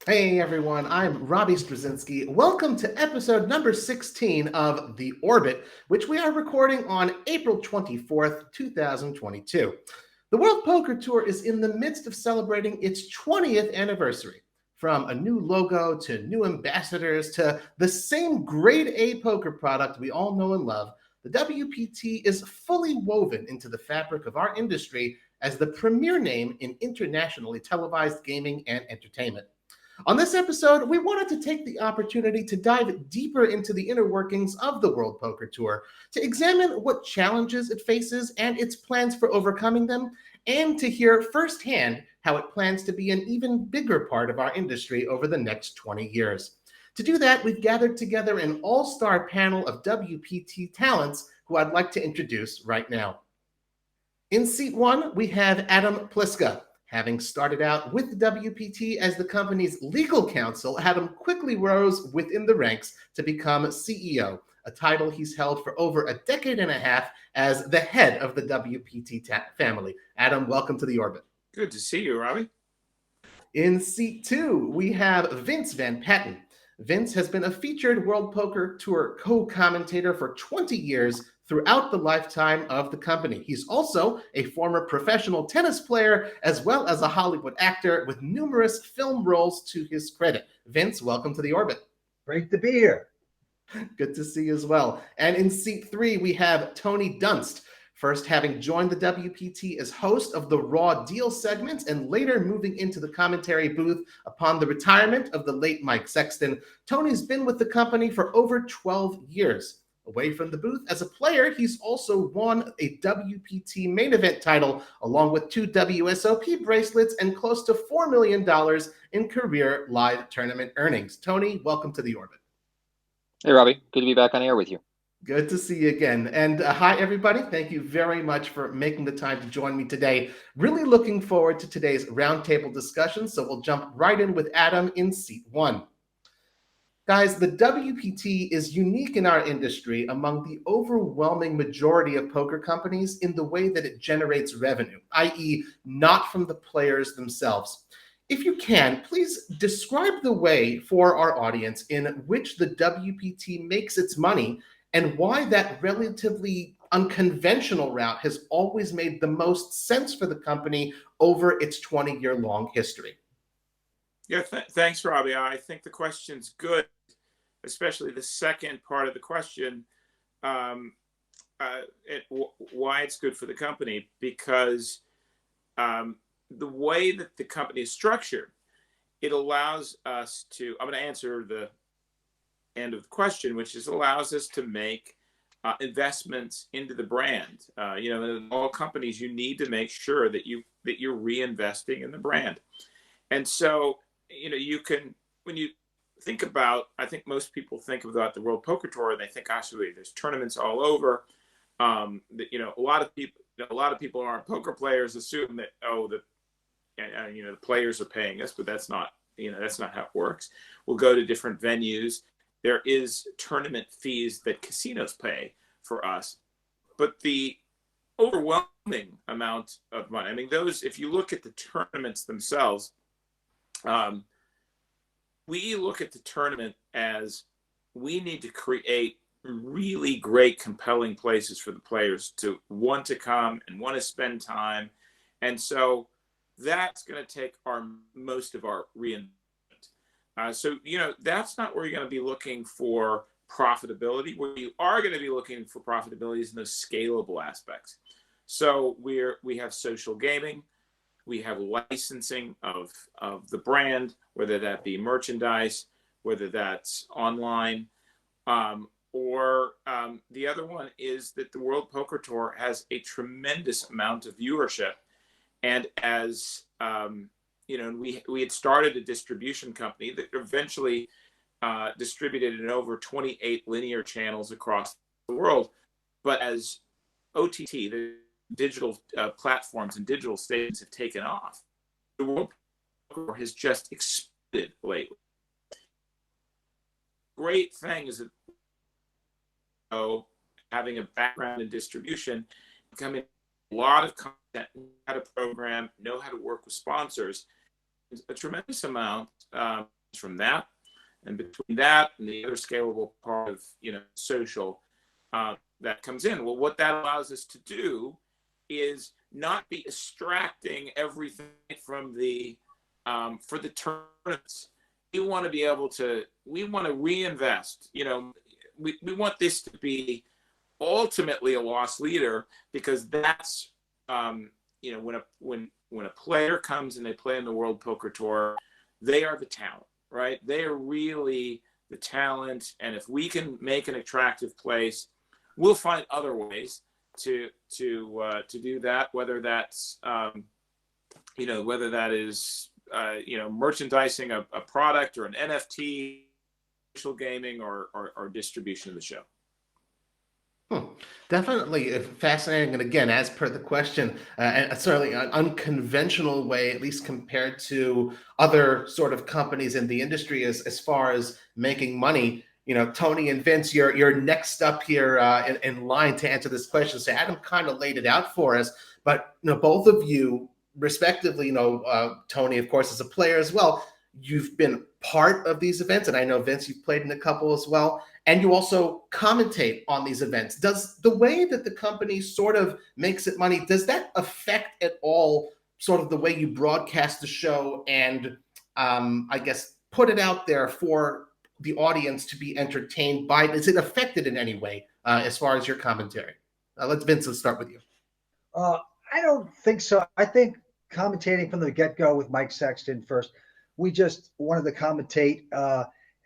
Hey everyone, I'm Robbie Straczynski. Welcome to episode number 16 of The Orbit, which we are recording on April 24th, 2022. The World Poker Tour is in the midst of celebrating its 20th anniversary. From a new logo to new ambassadors to the same grade A poker product we all know and love, the WPT is fully woven into the fabric of our industry as the premier name in internationally televised gaming and entertainment. On this episode, we wanted to take the opportunity to dive deeper into the inner workings of the World Poker Tour, to examine what challenges it faces and its plans for overcoming them, and to hear firsthand how it plans to be an even bigger part of our industry over the next 20 years. To do that, we've gathered together an all-star panel of WPT talents who I'd like to introduce right now. In seat one, we have Adam Pliska. Having started out with the WPT as the company's legal counsel, Adam quickly rose within the ranks to become CEO, a title he's held for over a decade and a half as the head of the WPT family. Adam, welcome to the Orbit. Good to see you, Robbie. In seat two, we have Vince Van Patten. Vince has been a featured World Poker Tour co-commentator for 20 years throughout the lifetime of the company. He's also a former professional tennis player as well as a Hollywood actor with numerous film roles to his credit. Vince, welcome to the Orbit. Great to be here. Good to see you as well. And in seat three, we have Tony Dunst. First having joined the WPT as host of the Raw Deal segment and later moving into the commentary booth upon the retirement of the late Mike Sexton, Tony's been with the company for over 12 years. Away from the booth as a player, he's also won a WPT main event title along with 2 WSOP bracelets and close to $4 million in career live tournament earnings. Tony, welcome to the Orbit. Hey, Robbie. Good to be back on air with you. Good to see you again. And hi, everybody. Thank you very much for making the time to join me today. Really looking forward to today's roundtable discussion. So we'll jump right in with Adam in seat one. Guys, the WPT is unique in our industry among the overwhelming majority of poker companies in the way that it generates revenue, i.e., not from the players themselves. If you can, please describe the way for our audience in which the WPT makes its money and why that relatively unconventional route has always made the most sense for the company over its 20-year-long history. Yeah, thanks, Robbie. I think the question's good, especially the second part of the question, why it's good for the company, because the way that the company is structured, it allows us to, I'm going to answer the end of the question, which is allows us to make investments into the brand. In all companies, you need to make sure that you're reinvesting in the brand. And so, you can, when you think about, I think most people think about the World Poker Tour and they think, gosh, there's tournaments all over. A lot of people who aren't poker players assume that, the players are paying us, but that's not how it works. We'll go to different venues. There is tournament fees that casinos pay for us, but the overwhelming amount of money, if you look at the tournaments themselves, we look at the tournament as we need to create really great, compelling places for the players to want to come and want to spend time. And so that's going to take most of our reinvestment. That's not where you're going to be looking for profitability. Where you are going to be looking for profitability is in those scalable aspects. So we have social gaming, we have licensing of the brand, whether that be merchandise, whether that's online, or the other one is that the World Poker Tour has a tremendous amount of viewership. And as we had started a distribution company that eventually distributed in over 28 linear channels across the world. But as OTT, the digital platforms and digital stations have taken off, the World Poker Tour has just exploded lately. Great thing is that having a background in distribution, becoming a lot of content, know how to program, know how to work with sponsors. a tremendous amount from that, and between that and the other scalable part of social that comes in. Well, what that allows us to do is not be extracting everything from the for the tournaments. We want to be able to. We want to reinvest. We want this to be ultimately a loss leader, because that's when a player comes and they play in the World Poker Tour, they are the talent, right? They are really the talent, and if we can make an attractive place, we'll find other ways to do that. Whether that's whether that is merchandising a product or an NFT, social gaming, or distribution of the show. Definitely fascinating. And again, as per the question, and certainly an unconventional way, at least compared to other sort of companies in the industry as far as making money. Tony and Vince, you're next up here in line to answer this question. So Adam kind of laid it out for us, but both of you respectively, Tony, of course, as a player as well, you've been part of these events. And I know, Vince, you've played in a couple as well. And you also commentate on these events. Does the way that the company sort of makes it money, does that affect at all sort of the way you broadcast the show and I guess put it out there for the audience to be entertained by? Is it affected in any way as far as your commentary? Let's start with you. I don't think so. I think commentating from the get-go with Mike Sexton first, we just wanted to commentate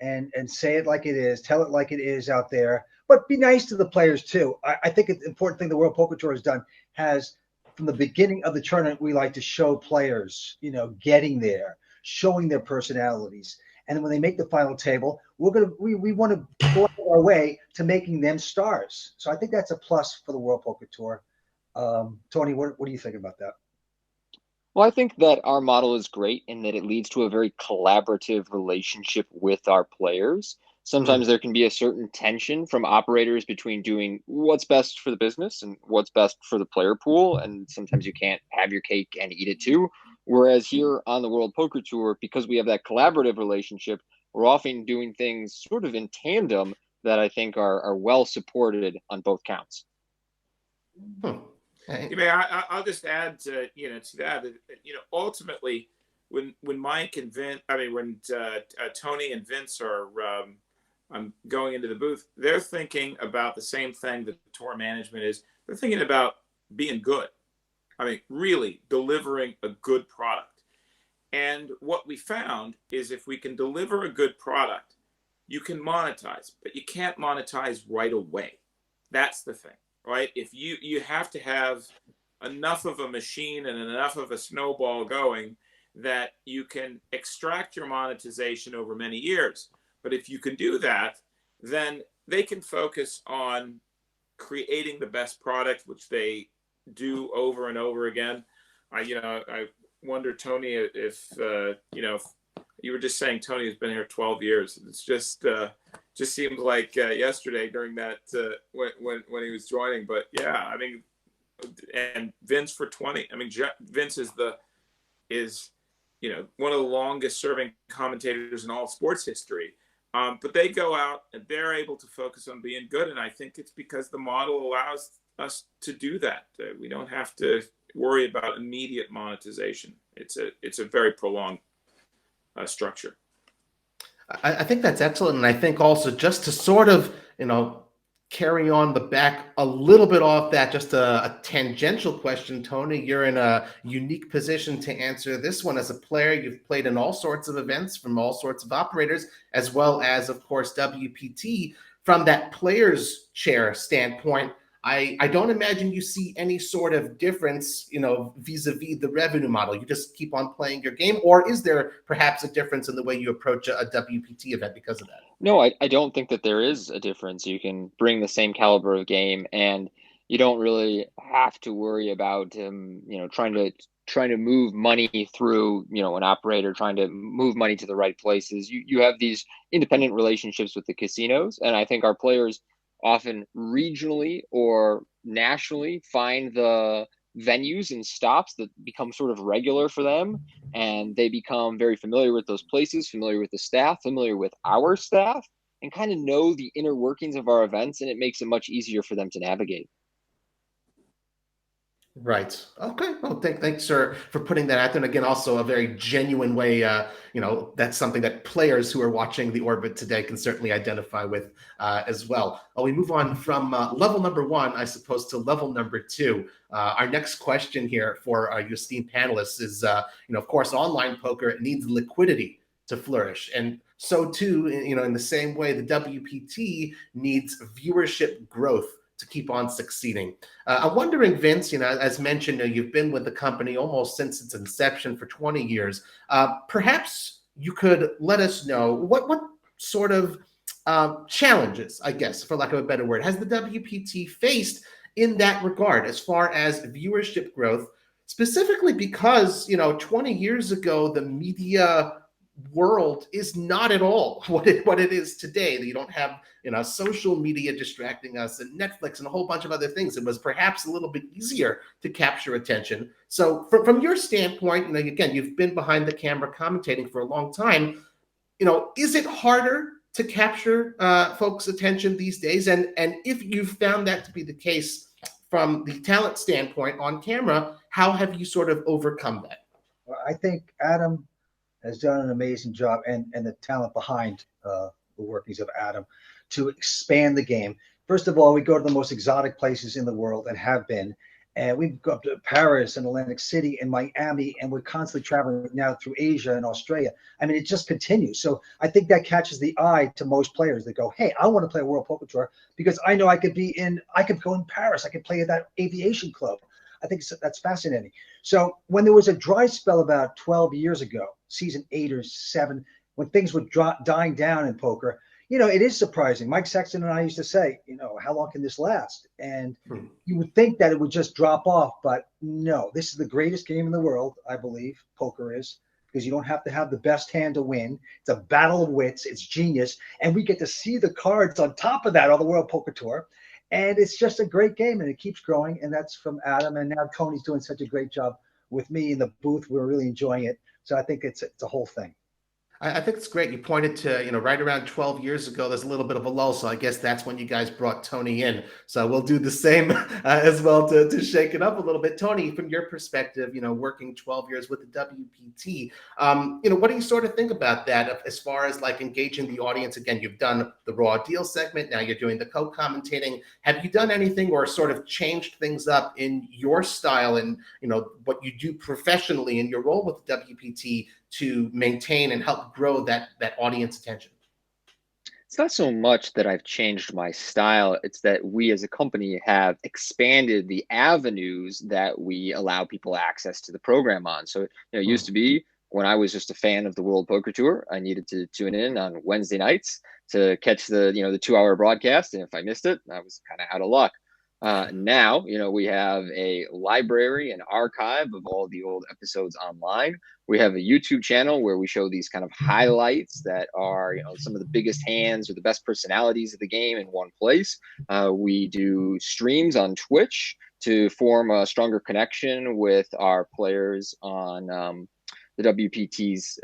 and say it like it is, tell it like it is out there, but be nice to the players too. I think it's an important thing the World Poker Tour has done from the beginning of the tournament, we like to show players, getting there, showing their personalities. And when they make the final table, we want to go our way to making them stars. So I think that's a plus for the World Poker Tour. Tony, what do you think about that? Well, I think that our model is great in that it leads to a very collaborative relationship with our players. Sometimes there can be a certain tension from operators between doing what's best for the business and what's best for the player pool. And sometimes you can't have your cake and eat it too. Whereas here on the World Poker Tour, because we have that collaborative relationship, we're often doing things sort of in tandem that I think are well supported on both counts. I'll just add to that. Ultimately, when Mike and Vince, when Tony and Vince are going into the booth, they're thinking about the same thing that the tour management is. They're thinking about being good. Really delivering a good product. And what we found is if we can deliver a good product, you can monetize, but you can't monetize right away. That's the thing. Right? If you have to have enough of a machine and enough of a snowball going that you can extract your monetization over many years. But if you can do that, then they can focus on creating the best product, which they do over and over again. I wonder, Tony, if you were just saying Tony has been here 12 years. It's just seemed like yesterday during that when he was joining. But yeah, and Vince for 20. Vince is one of the longest serving commentators in all sports history. But they go out and they're able to focus on being good, and I think it's because the model allows us to do that. We don't have to worry about immediate monetization. It's a very prolonged structure. I think that's excellent. And I think also just to sort of, carry on the back a little bit off that, just a tangential question, Tony, you're in a unique position to answer this one. As a player, you've played in all sorts of events from all sorts of operators, as well as, of course, WPT. From that player's chair standpoint, I don't imagine you see any sort of difference, vis-a-vis the revenue model. You just keep on playing your game, or is there perhaps a difference in the way you approach a WPT event because of that? No, I don't think that there is a difference. You can bring the same caliber of game, and you don't really have to worry about trying to move money through an operator, trying to move money to the right places. You have these independent relationships with the casinos, and I think our players often regionally or nationally find the venues and stops that become sort of regular for them, and they become very familiar with those places, familiar with the staff, familiar with our staff, and kind of know the inner workings of our events, and it makes it much easier for them to navigate. Right. Okay. Well, thanks, sir, for putting that out there. And again, also a very genuine way, that's something that players who are watching the Orbit today can certainly identify with as well. We move on from level number 1, I suppose, to level number 2. Our next question here for our esteemed panelists is, of course, online poker needs liquidity to flourish. And so too, in the same way, the WPT needs viewership growth to keep on succeeding. I'm wondering, Vince, as mentioned, you've been with the company almost since its inception for 20 years. Perhaps you could let us know what sort of challenges, I guess, for lack of a better word, has the WPT faced in that regard as far as viewership growth, specifically because, 20 years ago, the media world is not at all what it is today. You don't have social media distracting us and Netflix and a whole bunch of other things. It was perhaps a little bit easier to capture attention. So from your standpoint, again, you've been behind the camera commentating for a long time. Is it harder to capture folks' attention these days? And if you've found that to be the case from the talent standpoint on camera, how have you sort of overcome that? Well, I think Adam has done an amazing job, and the talent behind the workings of Adam to expand the game. First of all, we go to the most exotic places in the world and have been. And we go up to Paris and Atlantic City and Miami, and we're constantly traveling now through Asia and Australia. I mean, it just continues. So I think that catches the eye to most players that go, hey, I want to play a World Poker Tour because I know I could go in Paris. I could play at that aviation club. I think that's fascinating. So when there was a dry spell about 12 years ago, season 8 or 7, when things were dying down in poker, it is surprising. Mike Sexton and I used to say, how long can this last? And you would think that it would just drop off, but no, this is the greatest game in the world, I believe, poker is, because you don't have to have the best hand to win. It's a battle of wits. It's genius. And we get to see the cards on top of that on the World Poker Tour. And it's just a great game, and it keeps growing. And that's from Adam. And now Tony's doing such a great job with me in the booth. We're really enjoying it. So I think it's a whole thing. I think it's great. You pointed to, right around 12 years ago, there's a little bit of a lull. So I guess that's when you guys brought Tony in. So we'll do the same as well to shake it up a little bit. Tony, from your perspective, working 12 years with the WPT, what do you sort of think about that as far as like engaging the audience? Again, you've done the raw deal segment. Now you're doing the co-commentating. Have you done anything or sort of changed things up in your style and, what you do professionally in your role with the WPT to maintain and help grow that audience attention? It's not so much that I've changed my style. It's that we as a company have expanded the avenues that we allow people access to the program on. So, it used to be when I was just a fan of the World Poker Tour, I needed to tune in on Wednesday nights to catch the 2-hour broadcast. And if I missed it, I was kind of out of luck. Now, we have a library and archive of all the old episodes online. We have a YouTube channel where we show these kind of highlights that are, some of the biggest hands or the best personalities of the game in one place. We do streams on Twitch to form a stronger connection with our players on the WPT's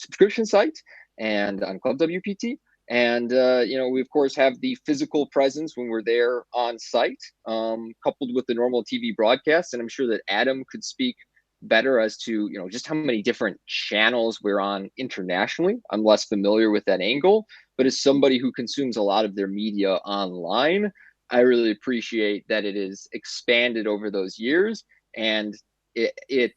subscription site and on Club WPT. And, we, of course, have the physical presence when we're there on site, coupled with the normal TV broadcast. And I'm sure that Adam could speak better as to, just how many different channels we're on internationally. I'm less familiar with that angle. But as somebody who consumes a lot of their media online, I really appreciate that it is expanded over those years. And it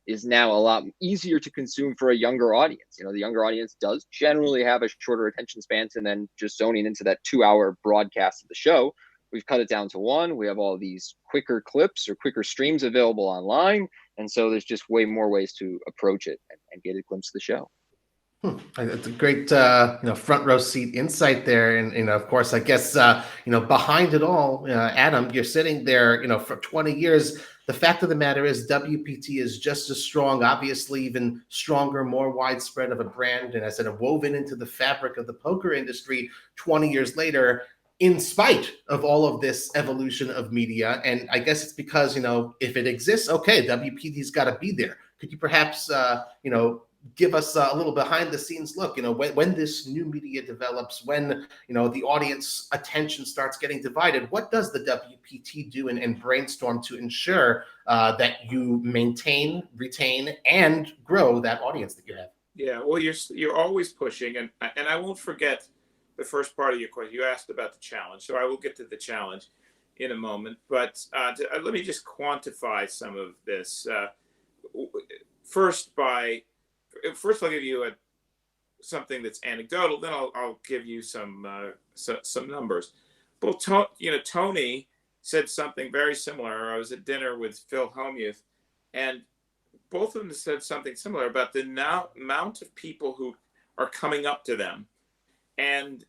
is now a lot easier to consume for a younger audience. The younger audience does generally have a shorter attention span and then just zoning into that 2-hour broadcast of the show. We've cut it down to 1. We have all these quicker clips or quicker streams available online. And so there's just way more ways to approach it and get a glimpse of the show. It's a great, front row seat insight there. And, of course, I guess, behind it all, Adam, you're sitting there, for 20 years. The fact of the matter is WPT is just as strong, obviously even stronger, more widespread of a brand. And as I said, woven into the fabric of the poker industry 20 years later. in spite of all of this evolution of media. And I guess it's because, if it exists, okay, WPT's got to be there. Could you perhaps, give us a little behind the scenes look, when this new media develops, when, the audience attention starts getting divided, what does the WPT do and brainstorm to ensure that you maintain, retain, and grow that audience that you have? Yeah, well, you're always pushing, and I won't forget the first part of your question. You asked about the challenge, so I will get to the challenge in a moment. But let me just quantify some of this. First, I'll give you something that's anecdotal. Then I'll give you some numbers. Well, Tony said something very similar. I was at dinner with Phil Hellmuth, and both of them said something similar about the amount of people who are coming up to them, and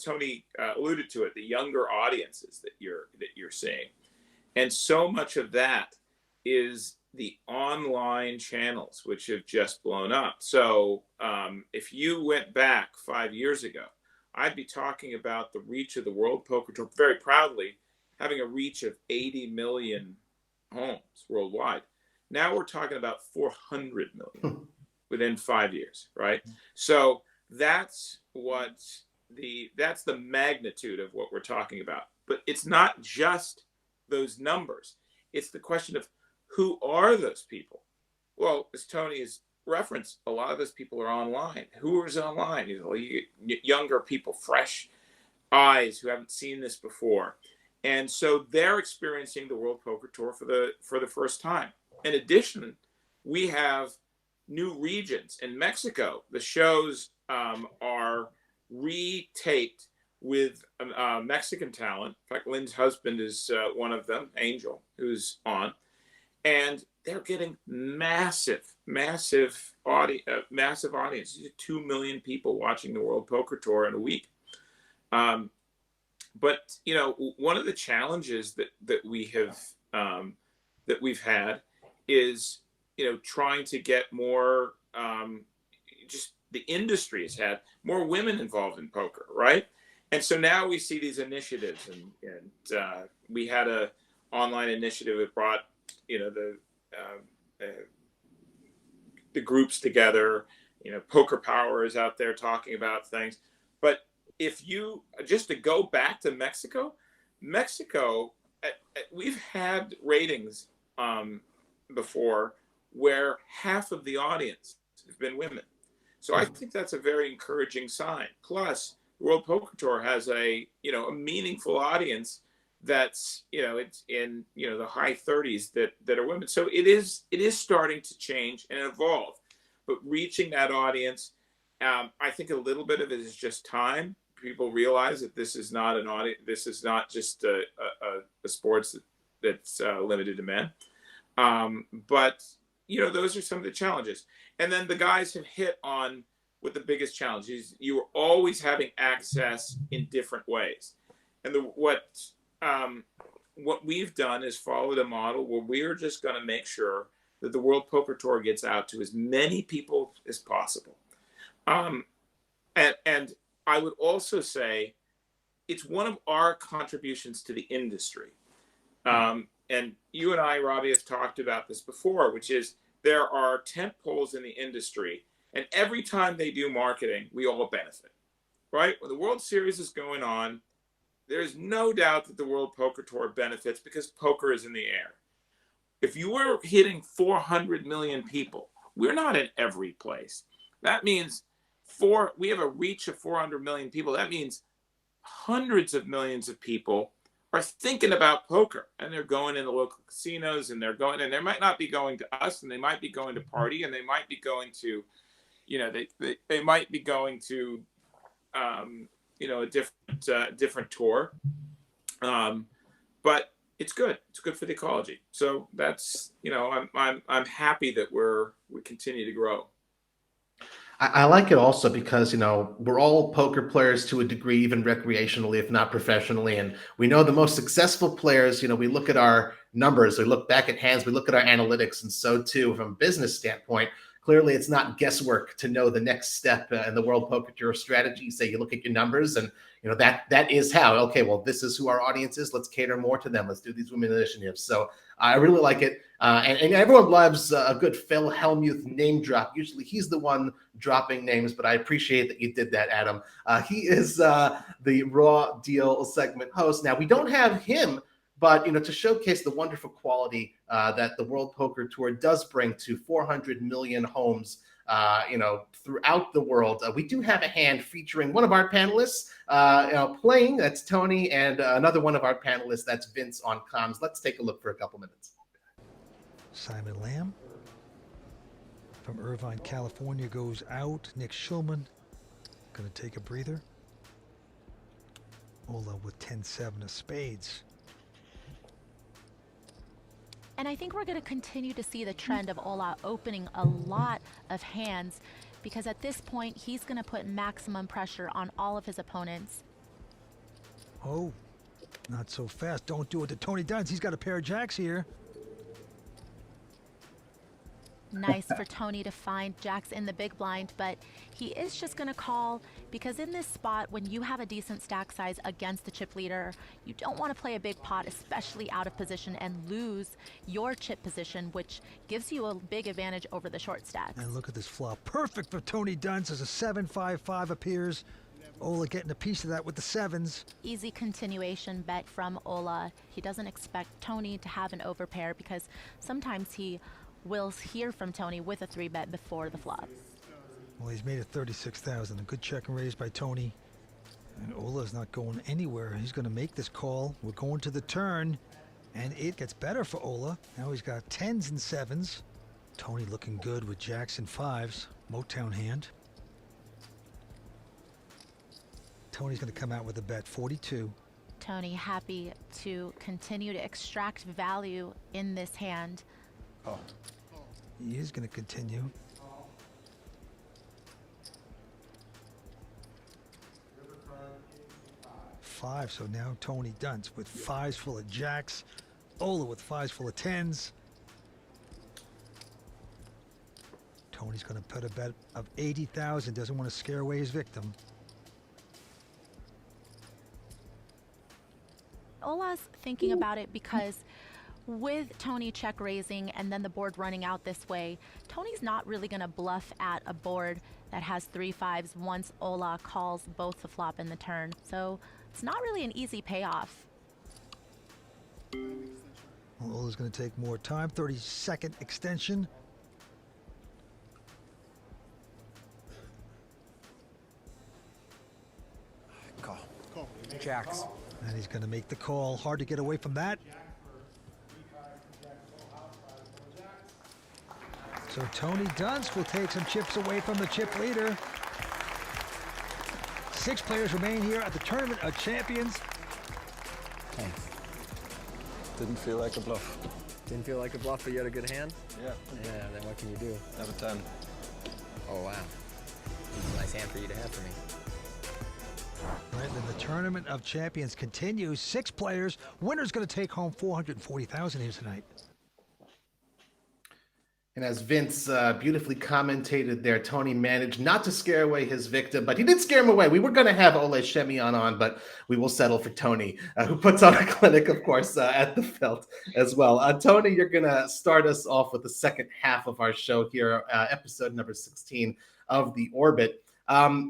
Tony alluded to it, the younger audiences that you're seeing, and so much of that is the online channels, which have just blown up. So if you went back 5 years ago, I'd be talking about the reach of the World Poker Tour very proudly, having a reach of 80 million homes worldwide. Now we're talking about 400 million within 5 years, right? So that's the magnitude of what we're talking about. But it's not just those numbers. It's the question of, who are those people? Well, as Tony has referenced, a lot of those people are online. Who is online? You get younger people, fresh eyes who haven't seen this before. And so they're experiencing the World Poker Tour for the first time. In addition, we have new regions. In Mexico, the shows are retaped with Mexican talent. In fact, Lynn's husband is one of them, Angel, who's on. And they're getting massive audience. 2 million people watching the World Poker Tour in a week. But one of the challenges that we've had is trying to get more. Just the industry has had more women involved in poker, right? And so now we see these initiatives, and we had a online initiative that brought the groups together. Poker Power is out there talking about things. But if you just to go back to Mexico, we've had ratings before where half of the audience have been women. So I think that's a very encouraging sign. Plus, the World Poker Tour has a meaningful audience that's it's in the high 30s that are women. So it is starting to change and evolve. But reaching that audience, I think a little bit of it is just time. People realize that this is not an audience. This is not just a sports that's limited to men. But those are some of the challenges. And then the guys have hit on what the biggest challenge is. You are always having access in different ways. And what we've done is followed a model where we're just going to make sure that the World Poker Tour gets out to as many people as possible. And I would also say it's one of our contributions to the industry. And you and I, Robbie, have talked about this before, which is there are tent poles in the industry, and every time they do marketing, we all benefit, right? When the World Series is going on, there's no doubt that the World Poker Tour benefits because poker is in the air. If you are hitting 400 million people, we're not in every place. That means we have a reach of 400 million people. That means hundreds of millions of people are thinking about poker, and they're going into local casinos, and they might not be going to us, and they might be going to party, and they might be going to, they might be going to, a different tour. But it's good. It's good for the ecology. So that's, I'm happy that we continue to grow. I like it also because, we're all poker players to a degree, even recreationally, if not professionally. And we know the most successful players, we look at our numbers, we look back at hands, we look at our analytics. And so too, from a business standpoint, clearly it's not guesswork to know the next step in the World Poker Tour strategy. Say you look at your numbers and that is how, okay, well, this is who our audience is. Let's cater more to them. Let's do these women initiatives. So I really like it. And everyone loves a good Phil Hellmuth name drop. Usually he's the one dropping names, but I appreciate that you did that, Adam. He is the Raw Deal segment host. Now, we don't have him, but to showcase the wonderful quality that the World Poker Tour does bring to 400 million homes throughout the world. We do have a hand featuring one of our panelists playing. That's Tony, and another one of our panelists, that's Vince on comms. Let's take a look for a couple minutes. Simon Lamb from Irvine, California goes out. Nick Schulman going to take a breather. Ola with 10-7 of spades. And I think we're going to continue to see the trend of Ola opening a lot of hands, because at this point, he's going to put maximum pressure on all of his opponents. Oh, not so fast. Don't do it to Tony Dunst. He's got a pair of jacks here. Nice for Tony to find jacks in the big blind, but he is just going to call, because in this spot, when you have a decent stack size against the chip leader, you don't want to play a big pot, especially out of position, and lose your chip position, which gives you a big advantage over the short stacks. And look at this flop. Perfect for Tony Dunst as a 7-5-5 appears. Ola getting a piece of that with the sevens. Easy continuation bet from Ola. He doesn't expect Tony to have an overpair, because sometimes he will hear from Tony with a 3-bet before the flop. Well, he's made it 36,000. A good check and raise by Tony. And Ola's not going anywhere. He's going to make this call. We're going to the turn, and it gets better for Ola. Now he's got 10s and 7s. Tony looking good with jacks and 5s. Motown hand. Tony's going to come out with a bet, 42. Tony happy to continue to extract value in this hand. Oh. He is going to continue. Five, so now Tony Dunst with 5s full of jacks. Ola with 5s full of 10s. Tony's going to put a bet of 80,000. Doesn't want to scare away his victim. Ola's thinking about it because with Tony check raising and then the board running out this way, Tony's not really going to bluff at a board that has 3 5s once Ola calls both the flop and the turn. So it's not really an easy payoff. Well, Ola's going to take more time. 30-second extension. Call. Jacks. And he's going to make the call. Hard to get away from that. So Tony Dunst will take some chips away from the chip leader. 6 players remain here at the Tournament of Champions. Hey. Didn't feel like a bluff. Didn't feel like a bluff, but you had a good hand? Yeah. Yeah, then what can you do? Have a 10. Oh, wow. It's a nice hand for you to have for me. Right, then the Tournament of Champions continues. 6 players. Winner's going to take home $440,000 here tonight. And as Vince beautifully commentated there, Tony managed not to scare away his victim, but he did scare him away. We were going to have Ole Shemian on, but we will settle for Tony, who puts on a clinic, of course, at the Felt as well. Tony, you're going to start us off with the second half of our show here, episode number 16 of The Orbit.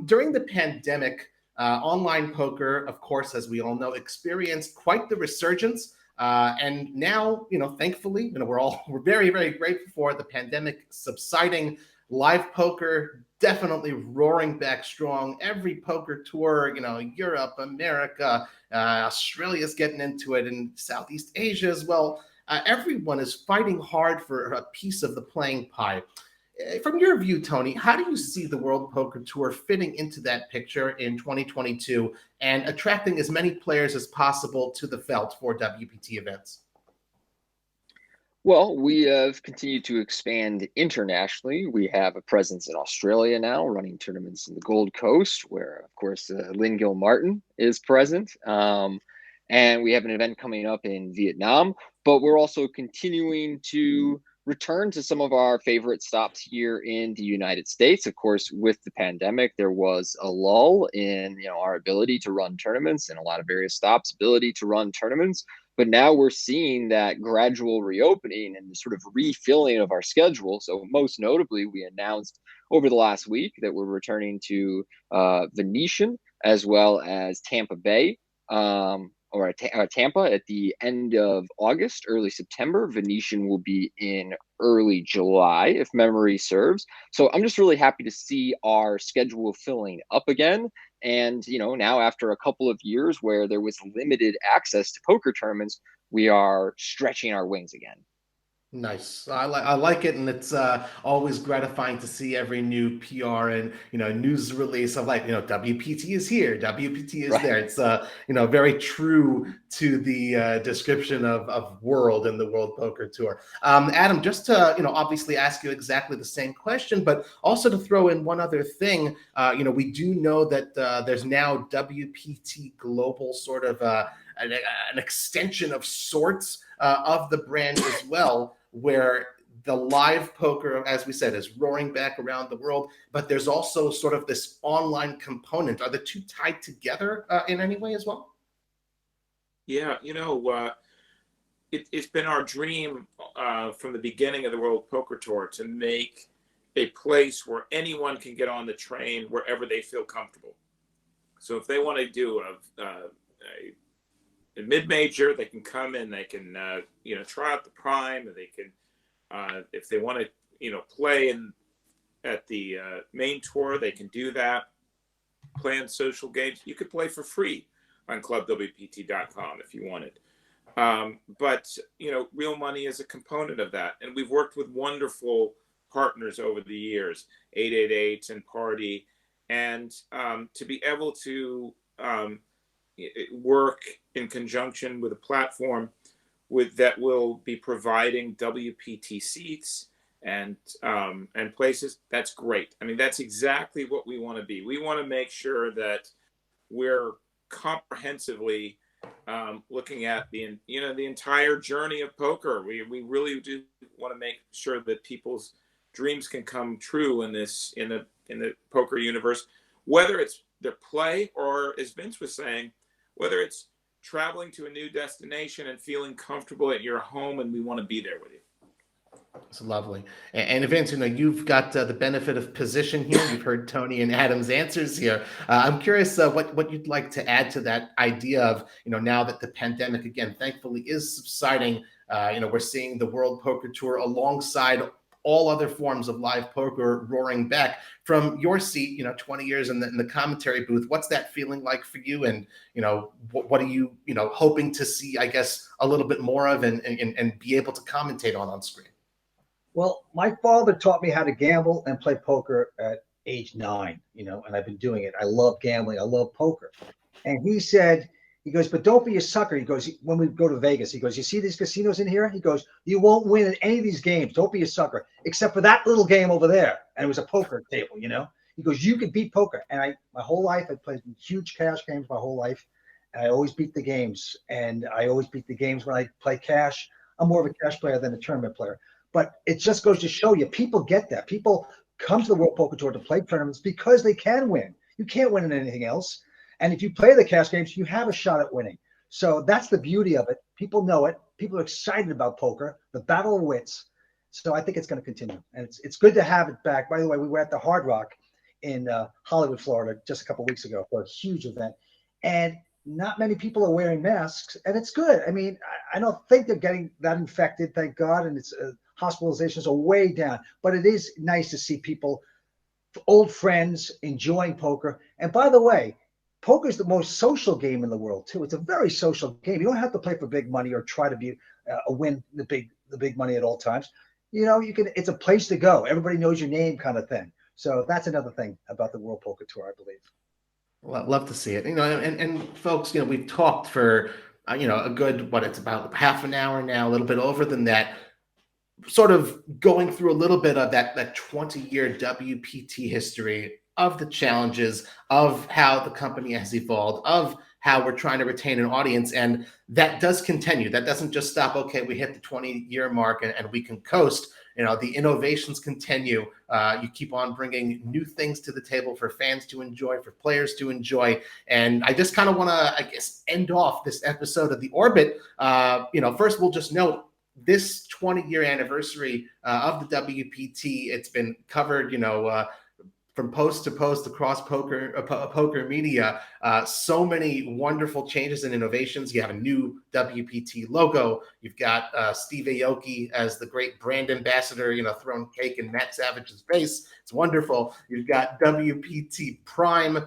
During the pandemic, online poker, of course, as we all know, experienced quite the resurgence. And now, thankfully, we're very, very grateful for the pandemic subsiding. Live poker definitely roaring back strong. Every poker tour, Europe, America, Australia's getting into it, and Southeast Asia as well. Everyone is fighting hard for a piece of the playing pie. From your view, Tony, how do you see the World Poker Tour fitting into that picture in 2022 and attracting as many players as possible to the Felt for WPT events? Well, we have continued to expand internationally. We have a presence in Australia now, running tournaments in the Gold Coast, where, of course, Lynn Gilmartin is present. And we have an event coming up in Vietnam, but we're also continuing to return to some of our favorite stops here in the United States. Of course, with the pandemic, there was a lull in our ability to run tournaments, and a lot of various stops' ability to run tournaments. But now we're seeing that gradual reopening and the sort of refilling of our schedule. So most notably, we announced over the last week that we're returning to Venetian as well as Tampa Bay. Tampa at the end of August, early September. Venetian will be in early July, if memory serves. So I'm just really happy to see our schedule filling up again. And, now after a couple of years where there was limited access to poker tournaments, we are stretching our wings again. Nice. I like it, and it's always gratifying to see every new PR and news release of WPT is here, WPT is Right. there. It's very true to the description of world in the World Poker Tour. Adam, just to obviously ask you exactly the same question, but also to throw in one other thing. We do know that there's now WPT Global, sort of an extension of sorts of the brand as well, where the live poker, as we said, is roaring back around the world, but there's also sort of this online component. Are the two tied together in any way as well? Yeah, it's been our dream from the beginning of the World Poker Tour to make a place where anyone can get on the train wherever they feel comfortable. So if they want to do a mid-major, they can come in, they can try out the prime, and they can if they want to play at the main tour, they can do that. Play on social games. You could play for free on clubwpt.com if you wanted. But real money is a component of that, and we've worked with wonderful partners over the years, 888 and Party, and to be able to work in conjunction with a platform that will be providing WPT seats and places. That's great. I mean, that's exactly what we want to be. We want to make sure that we're comprehensively looking at the entire journey of poker. We really do want to make sure that people's dreams can come true in the poker universe, whether it's their play or, as Vince was saying, whether it's traveling to a new destination and feeling comfortable at your home, and we want to be there with you. It's lovely. And Vince, you've got the benefit of position here. You've heard Tony and Adam's answers here. I'm curious what you'd like to add to that idea of, now that the pandemic, again, thankfully is subsiding, we're seeing the World Poker Tour alongside all other forms of live poker roaring back. From your seat, 20 years in the commentary booth, what's that feeling like for you? And, what are you, hoping to see, I guess, a little bit more of and be able to commentate on screen? Well, my father taught me how to gamble and play poker at age 9, and I've been doing it. I love gambling. I love poker. And he said, but don't be a sucker. He goes, when we go to Vegas, he goes, you see these casinos in here? He goes, you won't win in any of these games. Don't be a sucker, except for that little game over there. And it was a poker table, He goes, you can beat poker. And my whole life, I played huge cash games my whole life. And I always beat the games. And I always beat the games when I play cash. I'm more of a cash player than a tournament player. But it just goes to show you, people get that. People come to the World Poker Tour to play tournaments because they can win. You can't win in anything else. And if you play the cash games, you have a shot at winning. So that's the beauty of it. People know it. People are excited about poker, the battle of wits. So I think it's going to continue. And it's good to have it back. By the way, we were at the Hard Rock in Hollywood, Florida, just a couple of weeks ago for a huge event. And not many people are wearing masks. And it's good. I mean, I don't think they're getting that infected, thank God. And it's hospitalizations are way down. But it is nice to see people, old friends, enjoying poker. And by the way, poker is the most social game in the world too. It's a very social game. You don't have to play for big money or try to be win the big money at all times. You can. It's a place to go. Everybody knows your name, kind of thing. So that's another thing about the World Poker Tour, I believe. Well, I'd love to see it. And folks, we've talked for a good it's about half an hour now, a little bit over than that. Sort of going through a little bit of that 20-year WPT history of the challenges, of how the company has evolved, of how we're trying to retain an audience. And that does continue. That doesn't just stop, okay, we hit the 20-year mark and we can coast. The innovations continue. You keep on bringing new things to the table for fans to enjoy, for players to enjoy. And I just kind of want to, I guess, end off this episode of The Orbit. First we'll just note this 20-year anniversary of the WPT. It's been covered, from post to post across poker media. So many wonderful changes and innovations. You have a new WPT logo. You've got Steve Aoki as the great brand ambassador, throwing cake in Matt Savage's face. It's wonderful. You've got WPT Prime,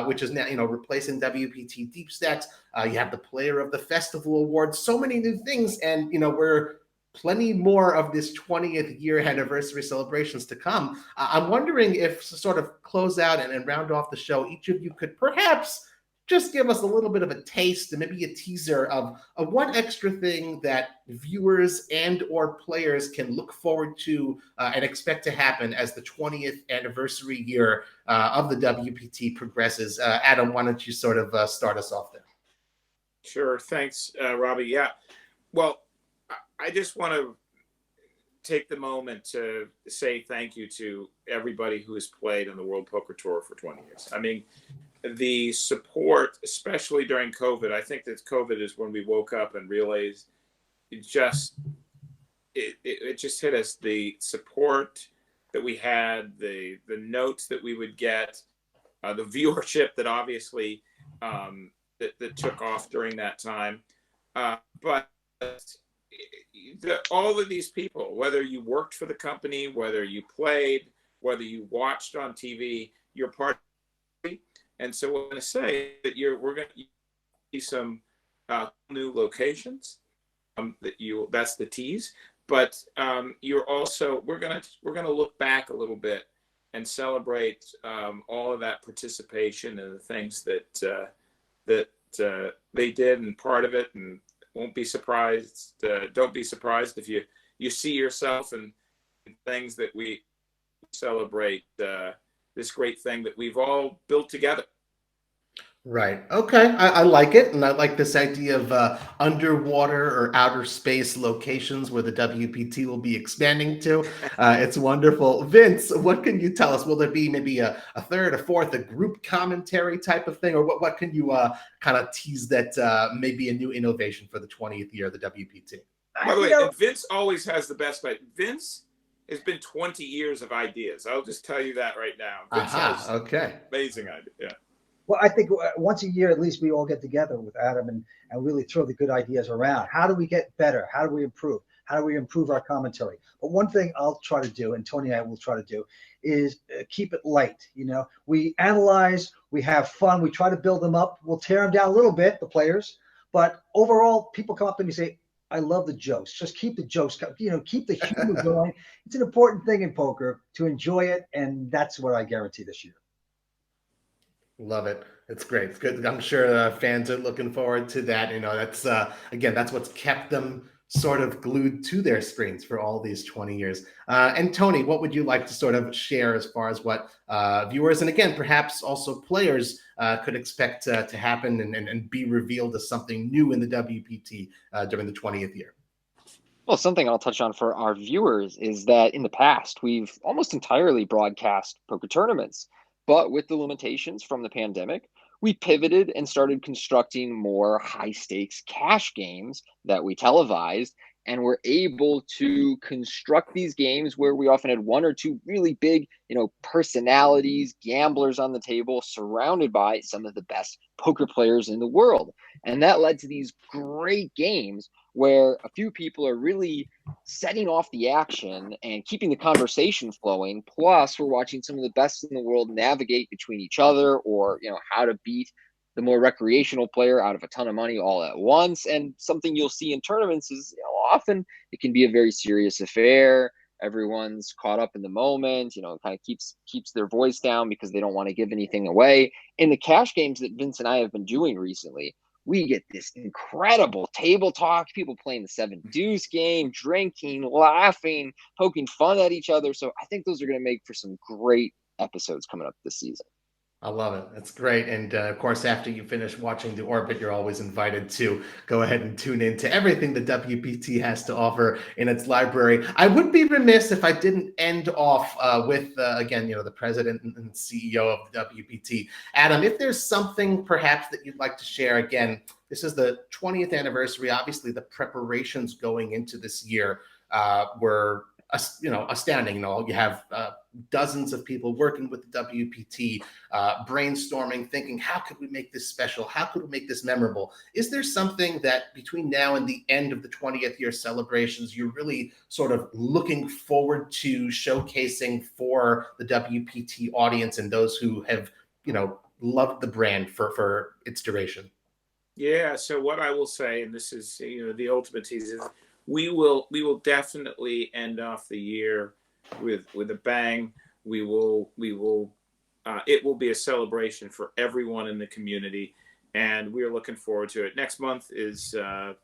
which is now, replacing WPT Deep Stacks. You have the Player of the Festival Award. So many new things. And, we're plenty more of this 20th year anniversary celebrations to come. I'm wondering if, to sort of close out and round off the show, each of you could perhaps just give us a little bit of a taste and maybe a teaser of one extra thing that viewers and or players can look forward to and expect to happen as the 20th anniversary year of the WPT progresses. Adam, why don't you sort of start us off there? Sure. Thanks, Robbie. Yeah. Well, I just want to take the moment to say thank you to everybody who has played on the World Poker Tour for 20 years. I mean, the support, especially during COVID, I think that COVID is when we woke up and realized it just hit us. The support that we had, the notes that we would get, the viewership that obviously that took off during that time. But all of these people, whether you worked for the company, whether you played, whether you watched on TV, you're part of it. And so we're going to say that we're going to see some new locations. That's the tease. But we're going to look back a little bit and celebrate all of that participation and the things that they did, and part of it. And won't be surprised. Don't be surprised if you see yourself in things that we celebrate. This great thing that we've all built together. Right. Okay. I like it. And I like this idea of underwater or outer space locations where the WPT will be expanding to. It's wonderful. Vince, what can you tell us? Will there be maybe a third, a fourth, a group commentary type of thing? Or what can you kind of tease that may be a new innovation for the 20th year of the WPT? By the way, and Vince always has the best idea. Vince has been 20 years of ideas. I'll just tell you that right now. Vince has amazing idea. Yeah. Well, I think once a year, at least, we all get together with Adam and really throw the good ideas around. How do we get better? How do we improve? How do we improve our commentary? But one thing I'll try to do, and Tony and I will try to do, is keep it light. We analyze, we have fun, we try to build them up. We'll tear them down a little bit, the players. But overall, people come up to me and say, I love the jokes. Just keep the jokes, keep the humor going. It's an important thing in poker to enjoy it, and that's what I guarantee this year. Love it. It's great. It's good. I'm sure fans are looking forward to that. That's again, that's what's kept them sort of glued to their screens for all these 20 years. And Tony, what would you like to sort of share as far as what viewers and again, perhaps also players could expect to happen and be revealed as something new in the WPT during the 20th year? Well, something I'll touch on for our viewers is that in the past, we've almost entirely broadcast poker tournaments. But with the limitations from the pandemic, we pivoted and started constructing more high-stakes cash games that we televised, and we're able to construct these games where we often had one or two really big, personalities, gamblers on the table, surrounded by some of the best poker players in the world. And that led to these great games where a few people are really setting off the action and keeping the conversation flowing. Plus, we're watching some of the best in the world navigate between each other, or how to beat the more recreational player out of a ton of money all at once. And something you'll see in tournaments is often it can be a very serious affair. Everyone's caught up in the moment, kind of keeps their voice down because they don't want to give anything away. In the cash games that Vince and I have been doing recently, we get this incredible table talk, people playing the 7 deuce game, drinking, laughing, poking fun at each other. So I think those are going to make for some great episodes coming up this season. I love it. That's great. And of course, after you finish watching The Orbit, you're always invited to go ahead and tune in to everything the WPT has to offer in its library. I would be remiss if I didn't end off with, again, the president and CEO of the WPT. Adam, if there's something perhaps that you'd like to share, again, this is the 20th anniversary. Obviously, the preparations going into this year were astounding. You have dozens of people working with the WPT, brainstorming, thinking, how could we make this special? How could we make this memorable? Is there something that between now and the end of the 20th year celebrations, you're really sort of looking forward to showcasing for the WPT audience and those who have, loved the brand for its duration? Yeah. So what I will say, and this is, the ultimate tease, is we will definitely end off the year with a bang. It will be a celebration for everyone in the community, and we are looking forward to it. Next month is the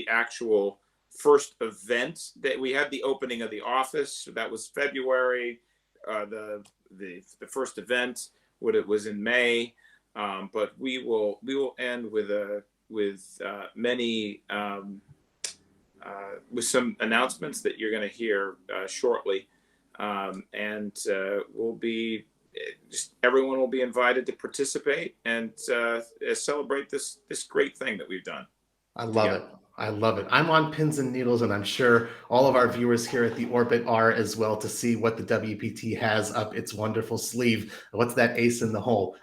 actual first event that we had, the opening of the office. That was February. The first event, it was in May, but we will end with many. With some announcements that you're going to hear shortly, and everyone will be invited to participate and celebrate this great thing that we've done. I love it. I love it. I'm on pins and needles, and I'm sure all of our viewers here at the Orbit are as well, to see what the WPT has up its wonderful sleeve. What's that ace in the hole?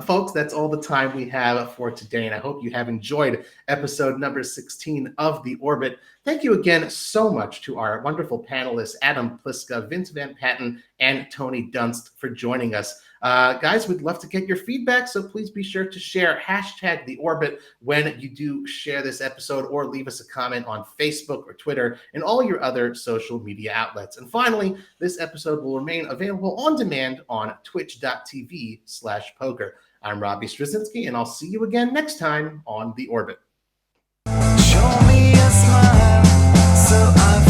Folks, that's all the time we have for today, and I hope you have enjoyed episode number 16 of the Orbit. Thank you again so much to our wonderful panelists, Adam Pliska, Vince Van Patten, and Tony Dunst, for joining us. Guys, we'd love to get your feedback, so please be sure to share #TheOrbit when you do share this episode, or leave us a comment on Facebook or Twitter and all your other social media outlets. And finally, this episode will remain available on demand on twitch.tv/poker. I'm Robbie Straczynski, and I'll see you again next time on The Orbit. Show me a smile so I